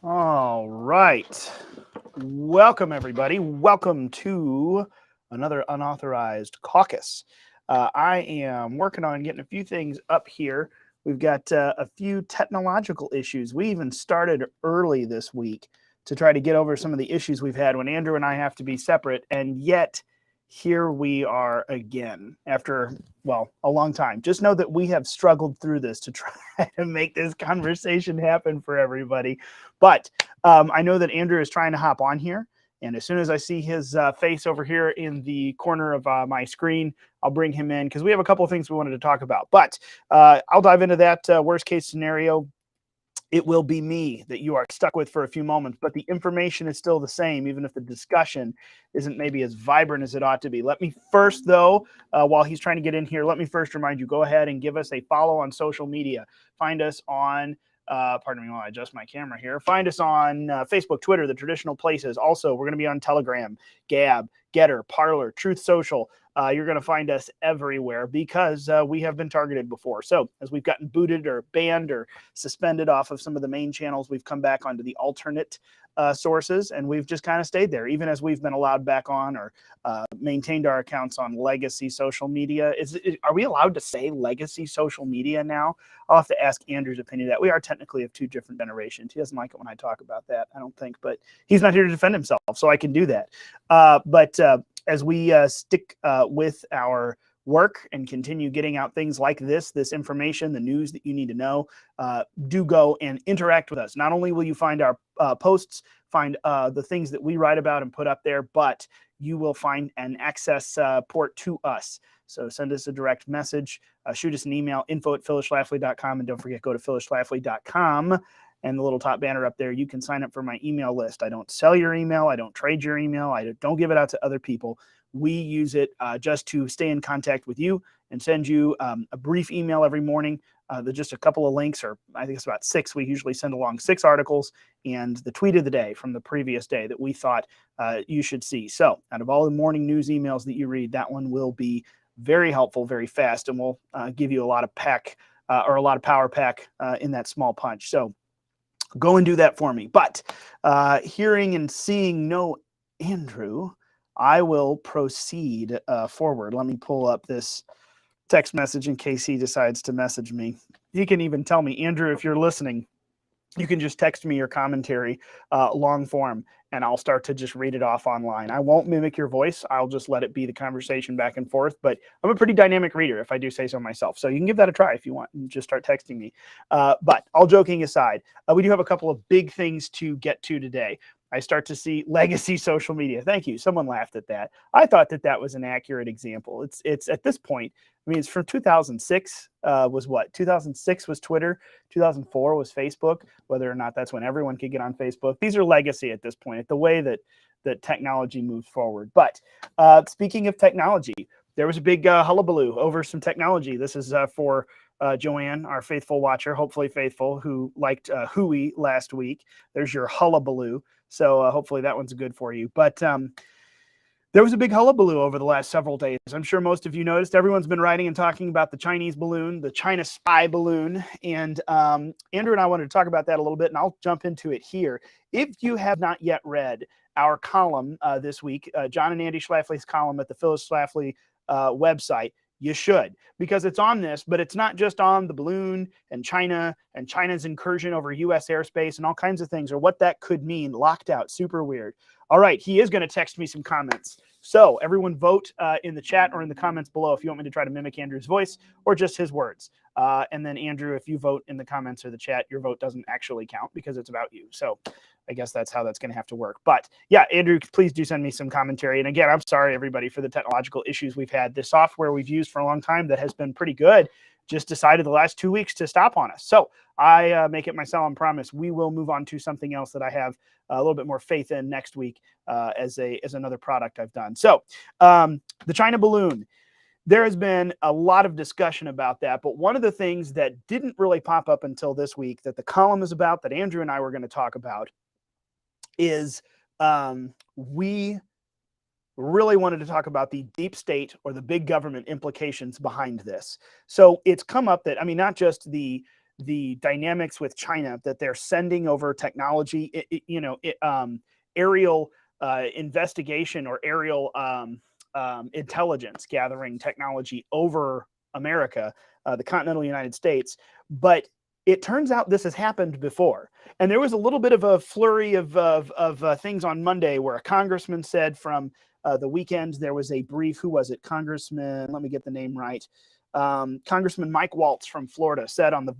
All right. Welcome, everybody. Welcome to another Unauthorized Caucus. I am working on getting a few things up here. We've got a few technological issues. We even started early this week to try to get over some of the issues we've had when Andrew and I have to be separate, and yet here we are again after, well, a long time. Just know that we have struggled through this to try to make this conversation happen for everybody. But I know that Andrew is trying to hop on here. And as soon as I see his face over here in the corner of my screen, I'll bring him in because we have a couple of things we wanted to talk about. But I'll dive into that worst case scenario. It will be me that you are stuck with for a few moments, but the information is still the same, even if the discussion isn't maybe as vibrant as it ought to be. Let me first, though, while he's trying to get in here, let me first remind you, go ahead and give us a follow on social media. Find us on pardon me while I adjust my camera here. Find us on Facebook, Twitter, the traditional places. Also, we're going to be on Telegram, Gab, Getter, Parler, Truth Social. You're going to find us everywhere because we have been targeted before. So as we've gotten booted or banned or suspended off of some of the main channels, we've come back onto the alternate sources, and we've just kind of stayed there, even as we've been allowed back on or maintained our accounts on legacy social media. Are we allowed to say legacy social media now? I'll have to ask Andrew's opinion of that. We are technically of two different generations. He doesn't like it when I talk about that, I don't think, but he's not here to defend himself, so I can do that. But as we stick with our work and continue getting out things like this information, the news that you need to know, do go and interact with us. Not only will you find our posts, find the things that we write about and put up there, but you will find an access port to us. So send us a direct message, shoot us an email, info@phyllisschlafly.com, and don't forget, go to phyllisschlafly.com. And the little top banner up there, you can sign up for my email list. I don't sell your email. I don't trade your email. I don't give it out to other people. We use it just to stay in contact with you and send you a brief email every morning. There's just a couple of links, or I think it's about 6. We usually send along 6 articles and the tweet of the day from the previous day that we thought you should see. So out of all the morning news emails that you read, that one will be very helpful, very fast, and will give you a lot of pack or a lot of power pack in that small punch. So go and do that for me. But hearing and seeing no Andrew, I will proceed forward. Let me pull up this text message in case he decides to message me. He can even tell me, Andrew, if you're listening, you can just text me your commentary long form, and I'll start to just read it off online. I won't mimic your voice. I'll just let it be the conversation back and forth. But I'm a pretty dynamic reader, if I do say so myself. So you can give that a try if you want and just start texting me. But all joking aside, we do have a couple of big things to get to today. I start to see legacy social media. Thank you. Someone laughed at that. I thought that that was an accurate example. It's at this point, I mean, it's from 2006 was what? 2006 was Twitter. 2004 was Facebook, whether or not that's when everyone could get on Facebook. These are legacy at this point, the way that technology moves forward. But speaking of technology, there was a big hullabaloo over some technology. This is for Joanne, our faithful watcher, hopefully faithful, who liked Hooey last week. There's your hullabaloo. So hopefully that one's good for you. But there was a big hullabaloo over the last several days. I'm sure most of you noticed. Everyone's been writing and talking about the Chinese balloon, the China spy balloon. And Andrew and I wanted to talk about that a little bit, and I'll jump into it here. If you have not yet read our column this week, John and Andy Schlafly's column at the Phyllis Schlafly website, you should, because it's on this, but it's not just on the balloon and China's incursion over U.S. airspace and all kinds of things, or what that could mean. Locked out, super weird. All right, he is going to text me some comments. So everyone vote in the chat or in the comments below if you want me to try to mimic Andrew's voice or just his words. And then Andrew, if you vote in the comments or the chat, your vote doesn't actually count because it's about you. So I guess that's how that's going to have to work. But yeah, Andrew, please do send me some commentary. And again, I'm sorry, everybody, for the technological issues we've had. The software we've used for a long time that has been pretty good just decided the last 2 weeks to stop on us. So I make it my solemn promise we will move on to something else that I have a little bit more faith in next week as another product I've done. So the China balloon. There has been a lot of discussion about that, but one of the things that didn't really pop up until this week that the column is about, that Andrew and I were going to talk about, is we really wanted to talk about the deep state or the big government implications behind this. So it's come up that, I mean, not just the the dynamics with China, that they're sending over technology, aerial investigation or aerial intelligence gathering technology over America, the continental United States. But it turns out this has happened before. And there was a little bit of a flurry of things on Monday where a congressman said from the weekend, there was a brief. Who was it? Congressman, let me get the name right. Congressman Mike Waltz from Florida said on the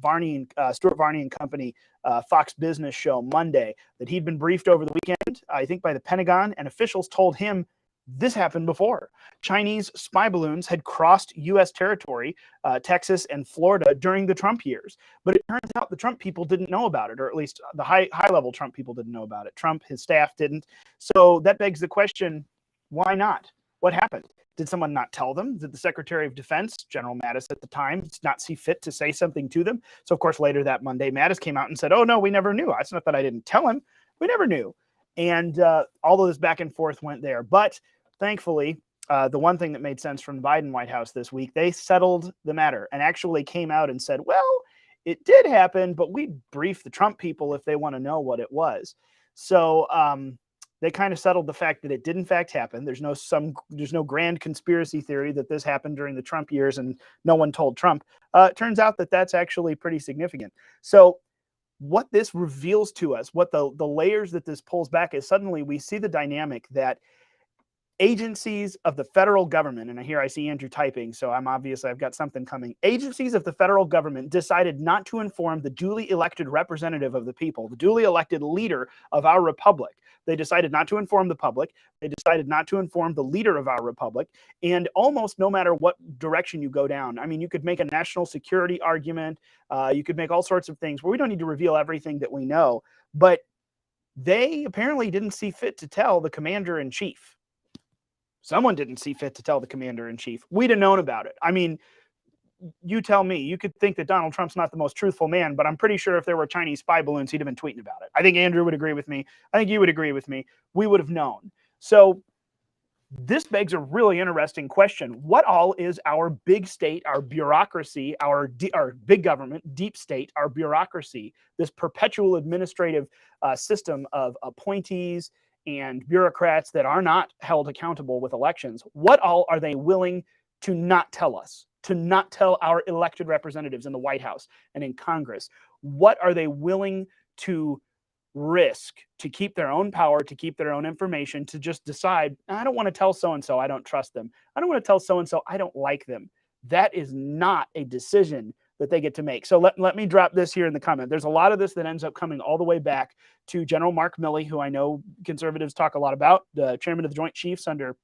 Stuart Varney and Company Fox Business show Monday that he'd been briefed over the weekend, I think by the Pentagon, and officials told him this happened before. Chinese spy balloons had crossed U.S. territory, Texas and Florida, during the Trump years. But it turns out the Trump people didn't know about it, or at least the high-level Trump people didn't know about it. Trump, his staff didn't. So that begs the question, why not? What happened? Did someone not tell them? Did the Secretary of Defense, General Mattis at the time, not see fit to say something to them? So, of course, later that Monday, Mattis came out and said, oh, no, we never knew. It's not that I didn't tell him. We never knew. And all of this back and forth went there. But thankfully, the one thing that made sense from the Biden White House this week, they settled the matter and actually came out and said, well, it did happen, but we briefed the Trump people if they want to know what it was. So they kind of settled the fact that it did in fact happen. There's no grand conspiracy theory that this happened during the Trump years and no one told Trump. It turns out that that's actually pretty significant. So what this reveals to us, what the layers that this pulls back is, suddenly we see the dynamic that agencies of the federal government, and here I see Andrew typing, so I've got something coming. Agencies of the federal government decided not to inform the duly elected representative of the people, the duly elected leader of our republic. They decided not to inform the public. They decided not to inform the leader of our republic. And almost no matter what direction you go down, I mean, you could make a national security argument. You could make all sorts of things where we don't need to reveal everything that we know. But they apparently didn't see fit to tell the commander-in-chief. Someone didn't see fit to tell the commander-in-chief. We'd have known about it. I mean, you tell me. You could think that Donald Trump's not the most truthful man, but I'm pretty sure if there were Chinese spy balloons, he'd have been tweeting about it. I think Andrew would agree with me. I think you would agree with me. We would have known. So this begs a really interesting question. What all is our big state, our bureaucracy, our big government, deep state, our bureaucracy, this perpetual administrative system of appointees and bureaucrats that are not held accountable with elections? What all are they willing to not tell us, to not tell our elected representatives in the White House and in Congress? What are they willing to risk to keep their own power, to keep their own information, to just decide, I don't want to tell so-and-so I don't trust them. I don't want to tell so-and-so I don't like them. That is not a decision that they get to make. So let me drop this here in the comment. There's a lot of this that ends up coming all the way back to General Mark Milley, who I know conservatives talk a lot about, the chairman of the Joint Chiefs under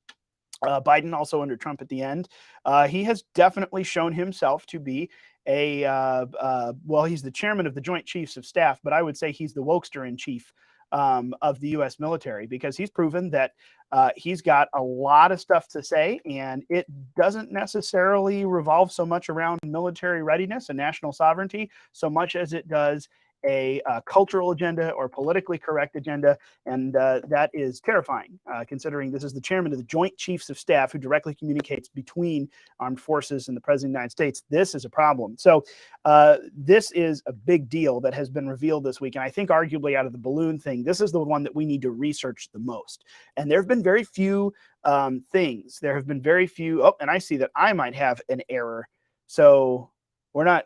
Biden, also under Trump at the end. He has definitely shown himself to be well, he's the chairman of the Joint Chiefs of Staff, but I would say he's the wokester in chief of the U.S. military, because he's proven that he's got a lot of stuff to say, and it doesn't necessarily revolve so much around military readiness and national sovereignty so much as it does a cultural agenda or politically correct agenda, and that is terrifying, considering this is the chairman of the Joint Chiefs of Staff who directly communicates between armed forces and the President of the United States. This is a problem. So this is a big deal that has been revealed this week, and I think arguably out of the balloon thing, this is the one that we need to research the most. And there have been very few things. There have been very few. Oh, and I see that I might have an error. So we're not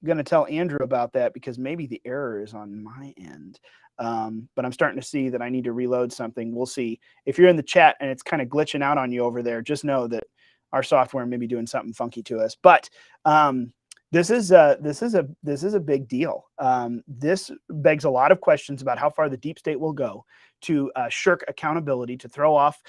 going to tell Andrew about that because maybe the error is on my end. But I'm starting to see that I need to reload something. We'll see. If you're in the chat and it's kind of glitching out on you over there, just know that our software may be doing something funky to us. But this is a big deal. This begs a lot of questions about how far the deep state will go to shirk accountability, to throw off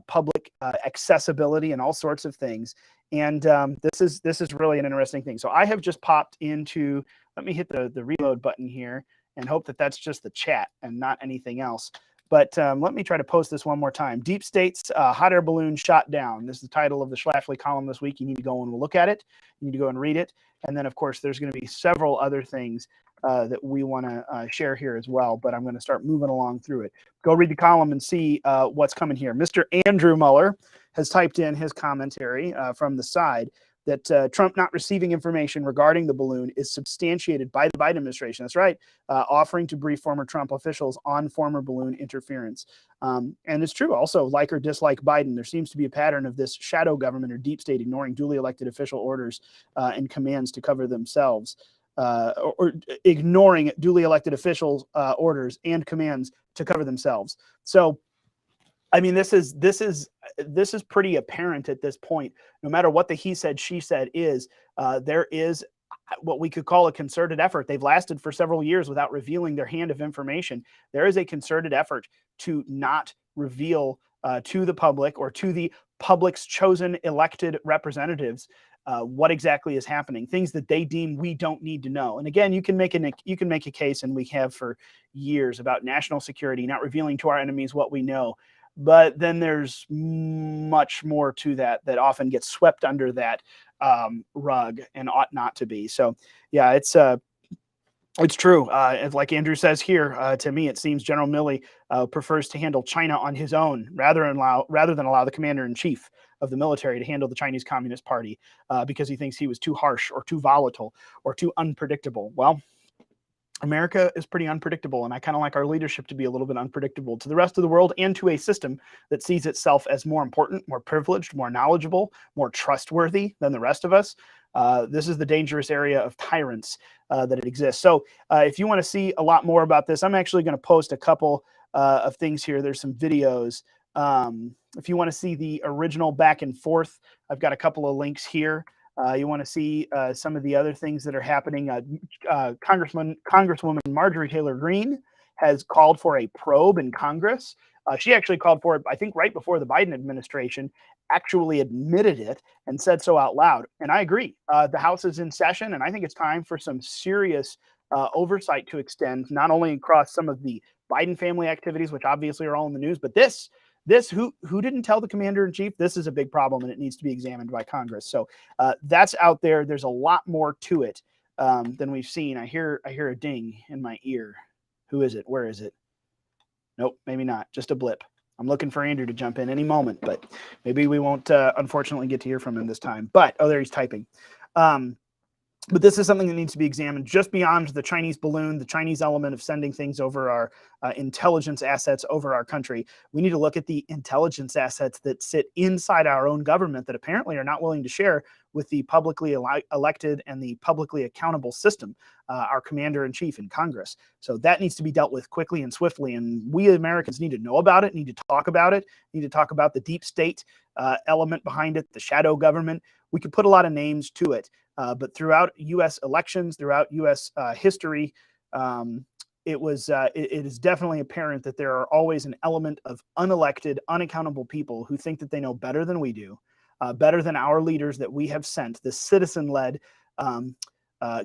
public accessibility and all sorts of things. And this is really an interesting thing. So I have just popped into, let me hit the reload button here and hope that that's just the chat and not anything else. But let me try to post this one more time. Deep State's hot air balloon shot down. This is the title of the Schlafly column this week. You need to go and look at it. You need to go and read it. And then, of course, there's going to be several other things that we want to share here as well. But I'm going to start moving along through it. Go read the column and see what's coming here. Mr. Andrew Mueller has typed in his commentary from the side. that Trump not receiving information regarding the balloon is substantiated by the Biden administration. That's right, offering to brief former Trump officials on former balloon interference. And it's true also, like or dislike Biden, there seems to be a pattern of this shadow government or deep state ignoring duly elected official orders and commands to cover themselves. Or ignoring duly elected officials' orders and commands to cover themselves. So, I mean, this is pretty apparent at this point. No matter what the he said, she said is, there is what we could call a concerted effort. They've lasted for several years without revealing their hand of information. There is a concerted effort to not reveal to the public or to the public's chosen elected representatives what exactly is happening, things that they deem we don't need to know. And again, you can make a case, and we have for years, about national security, not revealing to our enemies what we know. But then there's much more to that often gets swept under that rug and ought not to be. So yeah, it's true. Like Andrew says here, to me, it seems General Milley prefers to handle China on his own rather than allow the commander-in-chief of the military to handle the Chinese Communist Party because he thinks he was too harsh or too volatile or too unpredictable. Well, America is pretty unpredictable, and I kind of like our leadership to be a little bit unpredictable to the rest of the world and to a system that sees itself as more important, more privileged, more knowledgeable, more trustworthy than the rest of us. This is the dangerous area of tyrants that it exists. So if you want to see a lot more about this, I'm actually going to post a couple of things here. There's some videos. If you want to see the original back and forth, I've got a couple of links here. You want to see some of the other things that are happening. Congresswoman Marjorie Taylor Greene has called for a probe in Congress. She actually called for it, I think, right before the Biden administration actually admitted it and said so out loud. And I agree. The House is in session, and I think it's time for some serious oversight to extend, not only across some of the Biden family activities, which obviously are all in the news, but this who didn't tell the commander-in-chief? This is a big problem, and it needs to be examined by Congress. So that's out there. There's a lot more to it than we've seen. I hear a ding in my ear. Who is it? Where is it? Nope, maybe not. Just a blip. I'm looking for Andrew to jump in any moment, but maybe we won't unfortunately get to hear from him this time. But there he's typing. But this is something that needs to be examined just beyond the Chinese balloon, the Chinese element of sending things over our intelligence assets over our country. We need to look at the intelligence assets that sit inside our own government that apparently are not willing to share with the publicly elected and the publicly accountable system, our commander-in-chief in Congress. So that needs to be dealt with quickly and swiftly. And we Americans need to know about it, need to talk about it, need to talk about the deep state element behind it, the shadow government. We could put a lot of names to it. But throughout U.S. elections, throughout U.S. history, it is definitely apparent that there are always an element of unelected, unaccountable people who think that they know better than we do, better than our leaders that we have sent, the citizen-led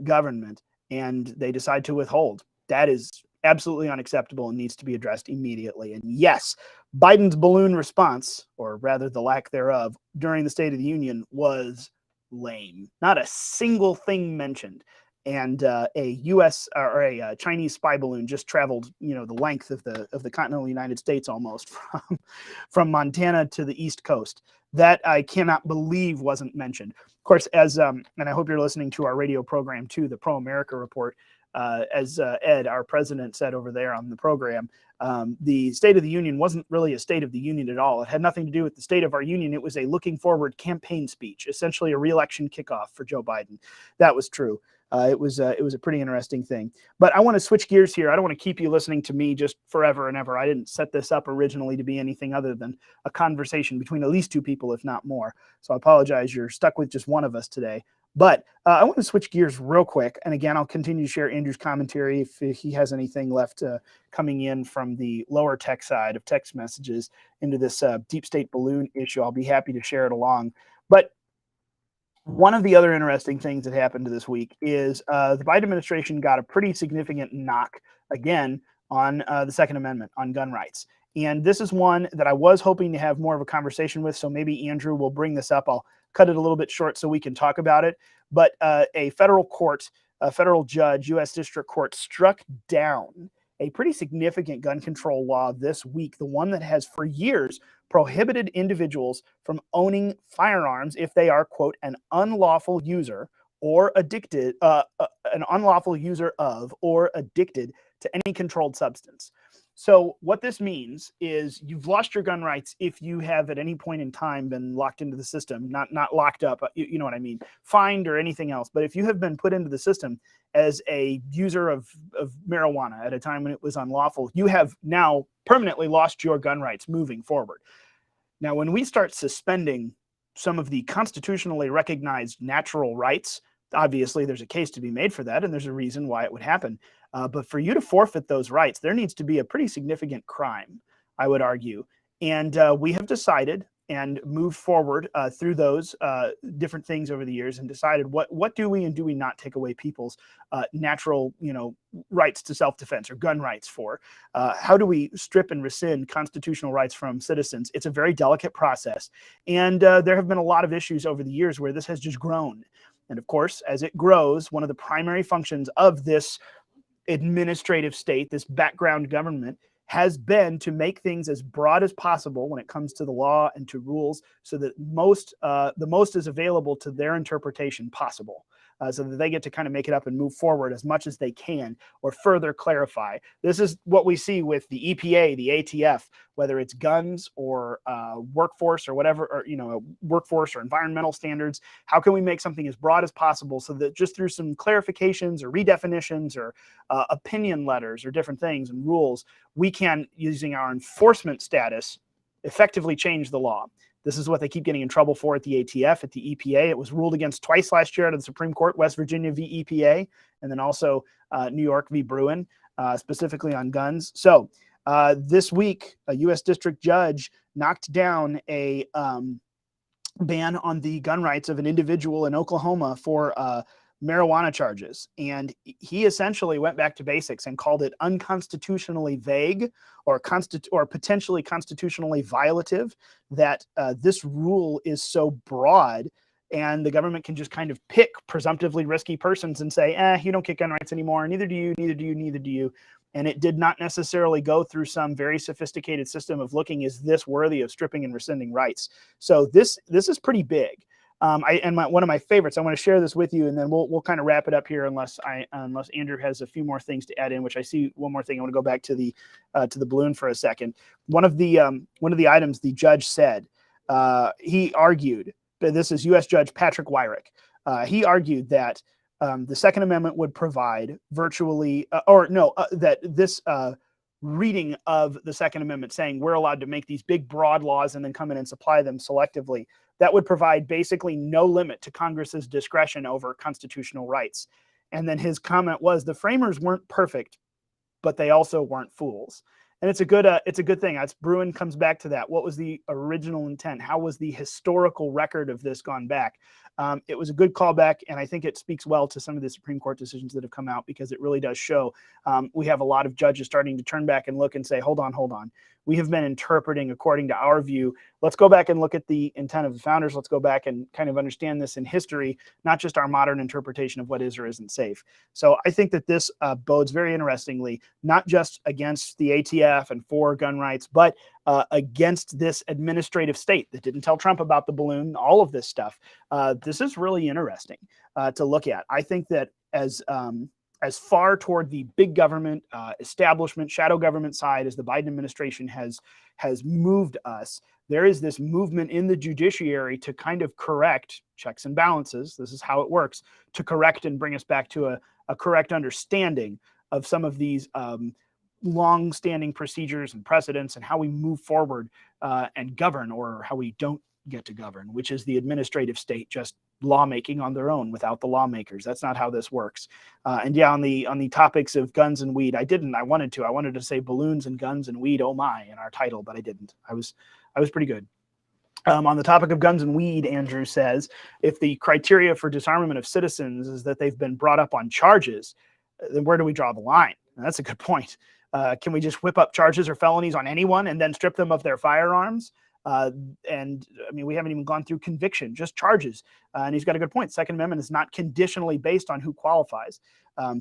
government, and they decide to withhold. That is absolutely unacceptable and needs to be addressed immediately. And yes, Biden's balloon response, or rather the lack thereof, during the State of the Union was lame. Not a single thing mentioned. And a U.S. or a Chinese spy balloon just traveled, the length of the continental United States almost from Montana to the East Coast. That I cannot believe wasn't mentioned. Of course, as and I hope you're listening to our radio program too, the Pro America Report. As Ed, our president, said over there on the program, the State of the Union wasn't really a State of the Union at all. It had nothing to do with the state of our union. It was a looking forward campaign speech, essentially a re-election kickoff for Joe Biden. That was true. It was a pretty interesting thing. But I want to switch gears here. I don't want to keep you listening to me just forever and ever. I didn't set this up originally to be anything other than a conversation between at least two people, if not more. So I apologize. You're stuck with just one of us today. But I want to switch gears real quick. And again, I'll continue to share Andrew's commentary if he has anything left coming in from the lower tech side of text messages into this deep state balloon issue. I'll be happy to share it along. But one of the other interesting things that happened this week is the Biden administration got a pretty significant knock again on the Second Amendment, on gun rights. And this is one that I was hoping to have more of a conversation with. So maybe Andrew will bring this up. I'll cut it a little bit short so we can talk about it. But a federal court, a federal judge, U.S. District Court, struck down a pretty significant gun control law this week, the one that has for years prohibited individuals from owning firearms if they are, quote, an unlawful user or addicted, an unlawful user of or addicted to any controlled substance. So what this means is you've lost your gun rights if you have at any point in time been locked into the system, not locked up, you know what I mean, fined or anything else. But if you have been put into the system as a user of marijuana at a time when it was unlawful, you have now permanently lost your gun rights moving forward. Now, when we start suspending some of the constitutionally recognized natural rights, obviously there's a case to be made for that, and there's a reason why it would happen. But for you to forfeit those rights, there needs to be a pretty significant crime, I would argue. And we have decided and moved forward through those different things over the years and decided what do we and do we not take away people's natural, rights to self-defense or gun rights for? How do we strip and rescind constitutional rights from citizens? It's a very delicate process. And there have been a lot of issues over the years where this has just grown. And of course, as it grows, one of the primary functions of this administrative state, this background government, has been to make things as broad as possible when it comes to the law and to rules, so that the most is available to their interpretation possible, so that they get to kind of make it up and move forward as much as they can or further clarify. This is what we see with the EPA, the ATF, whether it's guns or workforce or whatever, or workforce or environmental standards. How can we make something as broad as possible so that just through some clarifications or redefinitions or opinion letters or different things and rules, we can, using our enforcement status, effectively change the law. This is what they keep getting in trouble for at the ATF, at the EPA. It was ruled against twice last year out of the Supreme Court, West Virginia v. EPA, and then also New York v. Bruin, specifically on guns. So this week, a U.S. district judge knocked down a ban on the gun rights of an individual in Oklahoma for marijuana charges. And he essentially went back to basics and called it unconstitutionally vague or potentially constitutionally violative, that this rule is so broad and the government can just kind of pick presumptively risky persons and say, you don't get gun rights anymore. Neither do you, neither do you, neither do you. And it did not necessarily go through some very sophisticated system of looking, is this worthy of stripping and rescinding rights? So this is pretty big. One of my favorites, I want to share this with you, and then we'll kind of wrap it up here, unless Andrew has a few more things to add in. Which I see one more thing. I want to go back to the balloon for a second. One of the items the judge said, he argued. This is U.S. Judge Patrick Wyrick. He argued that the Second Amendment would provide virtually, that this reading of the Second Amendment saying we're allowed to make these big, broad laws and then come in and supply them selectively, that would provide basically no limit to Congress's discretion over constitutional rights. And then his comment was, the framers weren't perfect, but they also weren't fools. And it's a good thing. That's Bruin comes back to that. What was the original intent? How was the historical record of this gone back? It was a good callback, and I think it speaks well to some of the Supreme Court decisions that have come out, because it really does show we have a lot of judges starting to turn back and look and say, hold on. We have been interpreting according to our view. Let's go back and look at the intent of the founders. Let's go back and kind of understand this in history, not just our modern interpretation of what is or isn't safe. So I think that this bodes very interestingly, not just against the ATF and for gun rights, but against this administrative state that didn't tell Trump about the balloon, all of this stuff. This is really interesting to look at. I think that as far toward the big government, establishment, shadow government side as the Biden administration has moved us, there is this movement in the judiciary to kind of correct checks and balances. This is how it works, to correct and bring us back to a correct understanding of some of these long-standing procedures and precedents and how we move forward and govern, or how we don't get to govern, which is the administrative state just lawmaking on their own without the lawmakers. That's not how this works. And yeah, on the topics of guns and weed, I wanted to say balloons and guns and weed, oh my, in our title, but I didn't. I was pretty good. On the topic of guns and weed, Andrew says, if the criteria for disarmament of citizens is that they've been brought up on charges, then where do we draw the line? And that's a good point. Can we just whip up charges or felonies on anyone and then strip them of their firearms? And I mean, we haven't even gone through conviction, just charges. And he's got a good point. Second Amendment is not conditionally based on who qualifies.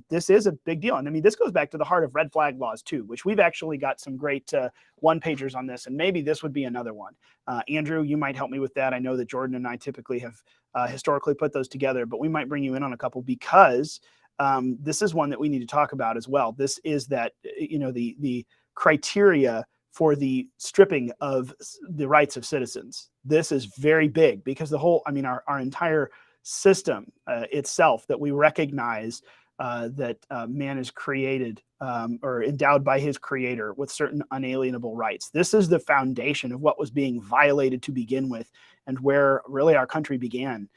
This is a big deal. And I mean, this goes back to the heart of red flag laws too, which we've actually got some great one-pagers on this, and maybe this would be another one. Andrew, you might help me with that. I know that Jordan and I typically have historically put those together, but we might bring you in on a couple because this is one that we need to talk about as well. This is that, the criteria for the stripping of the rights of citizens. This is very big because our entire system itself, that we recognize that man is created or endowed by his creator with certain unalienable rights. This is the foundation of what was being violated to begin with, and where really our country began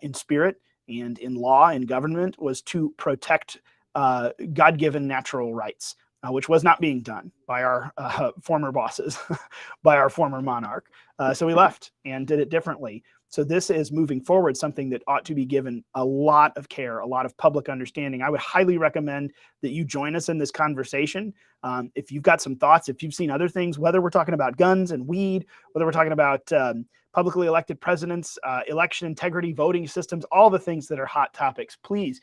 in spirit and in law and government, was to protect God-given natural rights, which was not being done by our former bosses, by our former monarch. So we left and did it differently. So this is moving forward, something that ought to be given a lot of care, a lot of public understanding. I would highly recommend that you join us in this conversation. If you've got some thoughts, if you've seen other things, whether we're talking about guns and weed, whether we're talking about publicly elected presidents, election integrity, voting systems, all the things that are hot topics, please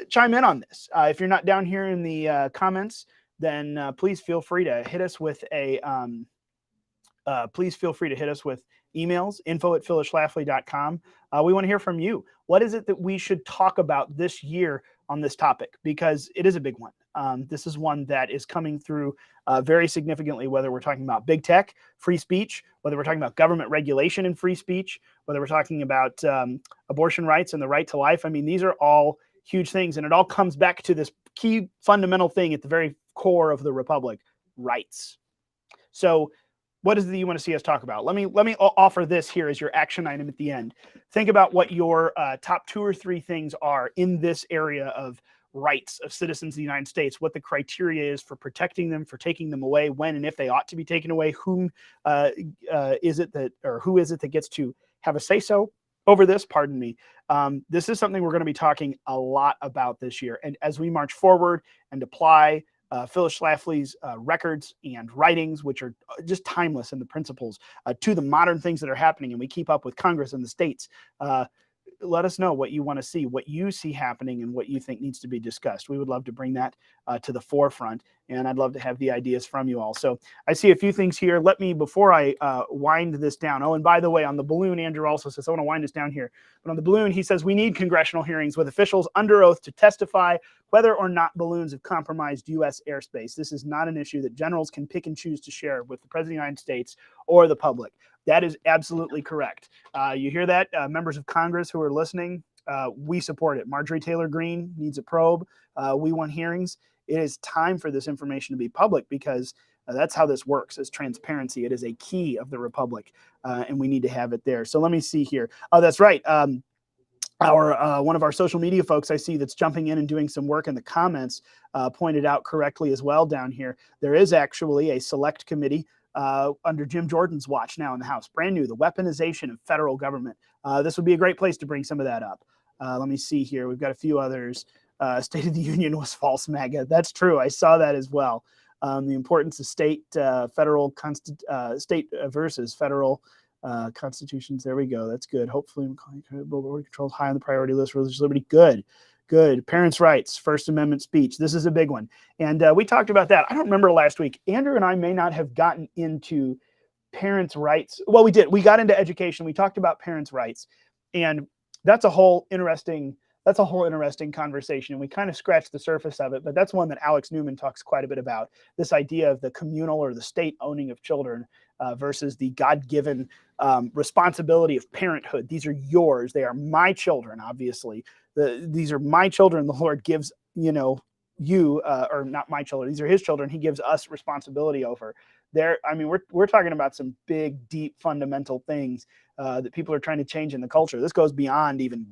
chime in on this. If you're not down here in the comments, then please feel free to hit us with emails, info@phyllisschlafly.com. We want to hear from you. What is it that we should talk about this year on this topic? Because it is a big one. This is one that is coming through very significantly, whether we're talking about big tech, free speech, whether we're talking about government regulation and free speech, whether we're talking about abortion rights and the right to life. I mean, these are all huge things, and it all comes back to this key fundamental thing at the very core of the republic: rights. So what is it that you want to see us talk about? Let me offer this here as your action item at the end. Think about what your top 2 or 3 things are in this area of rights of citizens of the United States, what the criteria is for protecting them, for taking them away, when and if they ought to be taken away, who is it that gets to have a say-so over this, pardon me. This is something we're going to be talking a lot about this year. And as we march forward and apply Phyllis Schlafly's records and writings, which are just timeless in the principles, to the modern things that are happening, and we keep up with Congress and the states, let us know what you want to see, what you see happening, and what you think needs to be discussed. We would love to bring that to the forefront, and I'd love to have the ideas from you all. So I see a few things here. Let me, before I wind this down, oh, and by the way, on the balloon, Andrew also says, I want to wind this down here, but on the balloon, he says, we need congressional hearings with officials under oath to testify whether or not balloons have compromised U.S. airspace. This is not an issue that generals can pick and choose to share with the President of the United States or the public. That is absolutely correct. You hear that, members of Congress who are listening? We support it. Marjorie Taylor Greene needs a probe. We want hearings. It is time for this information to be public, because that's how this works, is transparency. It is a key of the republic, and we need to have it there. So let me see here. Oh, that's right. One of our social media folks I see that's jumping in and doing some work in the comments pointed out correctly as well down here. There is actually a select committee under Jim Jordan's watch now in the House, brand new, the weaponization of federal government. This would be a great place to bring some of that up. Let me see here. We've got a few others. State of the Union was false MAGA. That's true. I saw that as well. The importance of state versus federal constitutions. There we go. That's good. Hopefully, border controls high on the priority list for religious liberty. Good. Good. Parents' rights, First Amendment speech. This is a big one. And we talked about that. I don't remember last week. Andrew and I may not have gotten into parents' rights. Well, we did. We got into education. We talked about parents' rights. And that's a whole interesting conversation. And we kind of scratched the surface of it. But that's one that Alex Newman talks quite a bit about, this idea of the communal or the state owning of children versus the God-given responsibility of parenthood. These are yours. They are my children, obviously. These are my children. The Lord gives, or not my children. These are his children. He gives us responsibility over. We're talking about some big, deep, fundamental things that people are trying to change in the culture. This goes beyond even,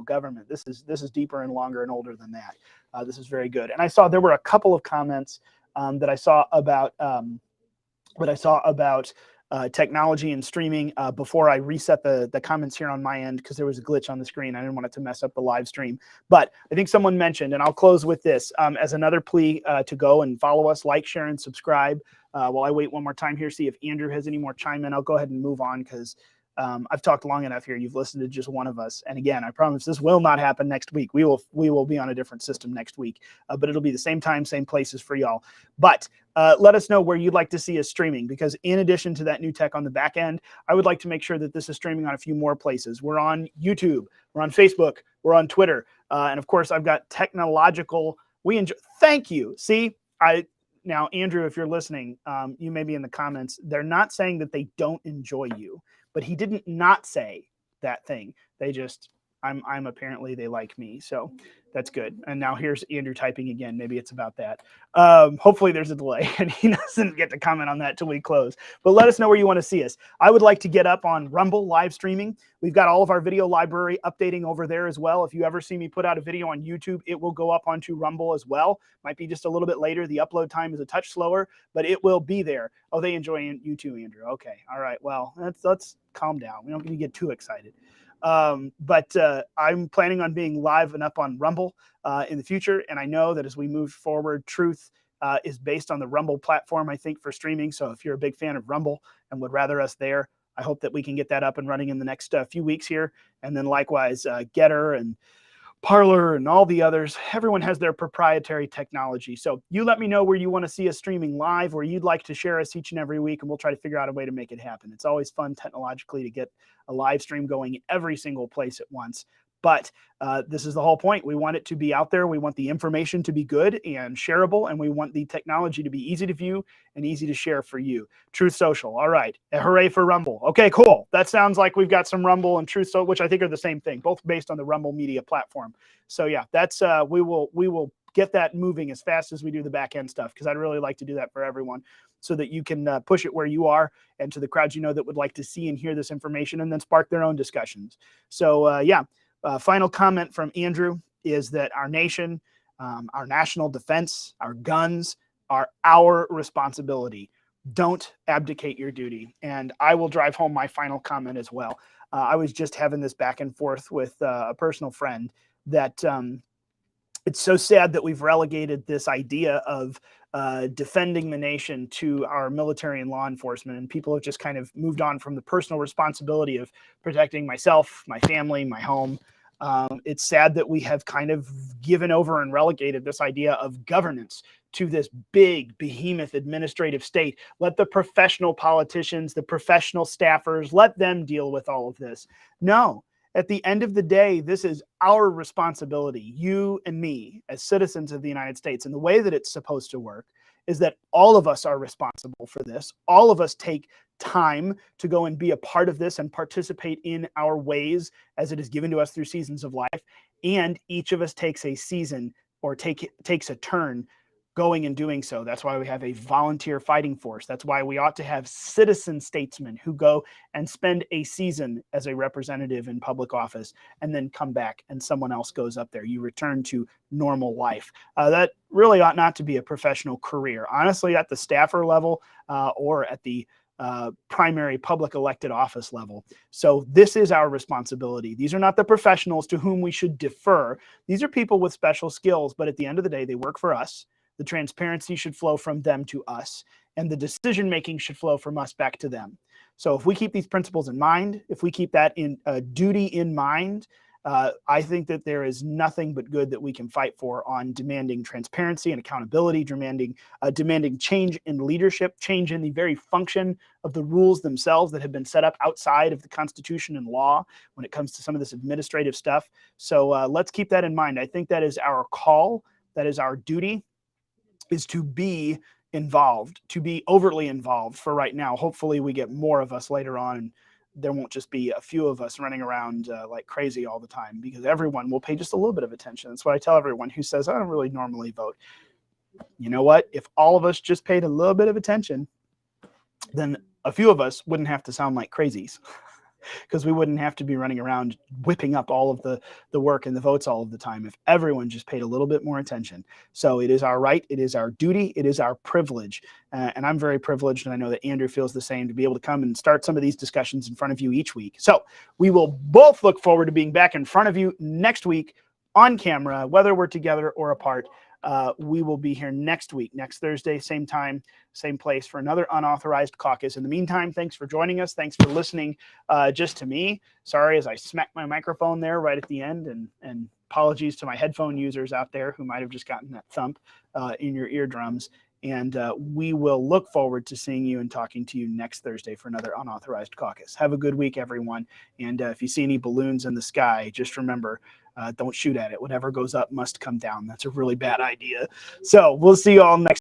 government. This is deeper and longer and older than that. This is very good. And I saw there were a couple of comments that I saw about technology and streaming before I reset the comments here on my end, because there was a glitch on the screen. I didn't want it to mess up the live stream. But I think someone mentioned, and I'll close with this as another plea to go and follow us, like, share, and subscribe. While I wait one more time here, see if Andrew has any more chime in. I'll go ahead and move on, because I've talked long enough here. You've listened to just one of us. And again, I promise this will not happen next week. We will be on a different system next week, but it'll be the same time, same places for y'all. But let us know where you'd like to see us streaming, because in addition to that new tech on the back end, I would like to make sure that this is streaming on a few more places. We're on YouTube, we're on Facebook, we're on Twitter. And of course, I've got technological, thank you. See, now, Andrew, if you're listening, you may be in the comments. They're not saying that they don't enjoy you, but he didn't not say that thing. They just, I'm apparently they like me. So that's good. And now here's Andrew typing again. Maybe it's about that. Hopefully there's a delay and he doesn't get to comment on that till we close. But let us know where you want to see us. I would like to get up on Rumble live streaming. We've got all of our video library updating over there as well. If you ever see me put out a video on YouTube, it will go up onto Rumble as well. Might be just a little bit later. The upload time is a touch slower, but it will be there. Oh, they enjoy you too, Andrew. Okay. All right. Well, let's calm down. We don't need to get too excited. But I'm planning on being live and up on Rumble in the future. And I know that as we move forward, Truth is based on the Rumble platform, I think, for streaming. So if you're a big fan of Rumble and would rather us there, I hope that we can get that up and running in the next few weeks here. And then likewise, Getter and Parler and all the others, everyone has their proprietary technology. So you let me know where you want to see us streaming live, or you'd like to share us each and every week, and we'll try to figure out a way to make it happen. It's always fun technologically to get a live stream going every single place at once. But this is the whole point. We want it to be out there. We want the information to be good and shareable, and we want the technology to be easy to view and easy to share for you. Truth Social. All right. Hooray for Rumble. Okay, cool. That sounds like we've got some Rumble and Truth Social, which I think are the same thing, both based on the Rumble media platform. So yeah, that's we will get that moving as fast as we do the back end stuff, because I'd really like to do that for everyone, so that you can push it where you are and to the crowds you know that would like to see and hear this information, and then spark their own discussions. So yeah. Final comment from Andrew is that our nation, our national defense, our guns are our responsibility. Don't abdicate your duty. And I will drive home my final comment as well. I was just having this back and forth with a personal friend that it's so sad that we've relegated this idea of defending the nation to our military and law enforcement, and people have just kind of moved on from the personal responsibility of protecting myself, my family, my home. It's sad that we have kind of given over and relegated this idea of governance to this big behemoth administrative state. Let the professional politicians, the professional staffers, let them deal with all of this. No. At the end of the day, this is our responsibility, you and me, as citizens of the United States. And the way that it's supposed to work is that all of us are responsible for this. All of us take time to go and be a part of this and participate in our ways as it is given to us through seasons of life. And each of us takes a season, or takes a turn going and doing so. That's why we have a volunteer fighting force. That's why we ought to have citizen statesmen who go and spend a season as a representative in public office and then come back and someone else goes up there. You return to normal life. That really ought not to be a professional career. Honestly, at the staffer level or at the primary public elected office level. So this is our responsibility. These are not the professionals to whom we should defer. These are people with special skills, but at the end of the day, they work for us. The transparency should flow from them to us, and the decision-making should flow from us back to them. So if we keep these principles in mind, if we keep that in duty in mind, I think that there is nothing but good that we can fight for on demanding transparency and accountability, demanding change in leadership, change in the very function of the rules themselves that have been set up outside of the Constitution and law when it comes to some of this administrative stuff. So let's keep that in mind. I think that is our call. That is our duty, is to be involved, to be overtly involved for right now. Hopefully we get more of us later on, and there won't just be a few of us running around like crazy all the time, because everyone will pay just a little bit of attention. That's what I tell everyone who says, I don't really normally vote. You know what? If all of us just paid a little bit of attention, then a few of us wouldn't have to sound like crazies. because we wouldn't have to be running around whipping up all of the work and the votes all of the time if everyone just paid a little bit more attention. So it is our right, it is our duty, it is our privilege. And I'm very privileged, and I know that Andrew feels the same, to be able to come and start some of these discussions in front of you each week. So we will both look forward to being back in front of you next week on camera, whether we're together or apart. We will be here next week, next Thursday, same time, same place, for another Unauthorized Caucus. In the meantime, thanks for joining us. Thanks for listening just to me. Sorry as I smacked my microphone there right at the end, and apologies to my headphone users out there who might have just gotten that thump in your eardrums. And we will look forward to seeing you and talking to you next Thursday for another Unauthorized Caucus. Have a good week, everyone. And if you see any balloons in the sky, just remember, don't shoot at it. Whatever goes up must come down. That's a really bad idea. So we'll see you all next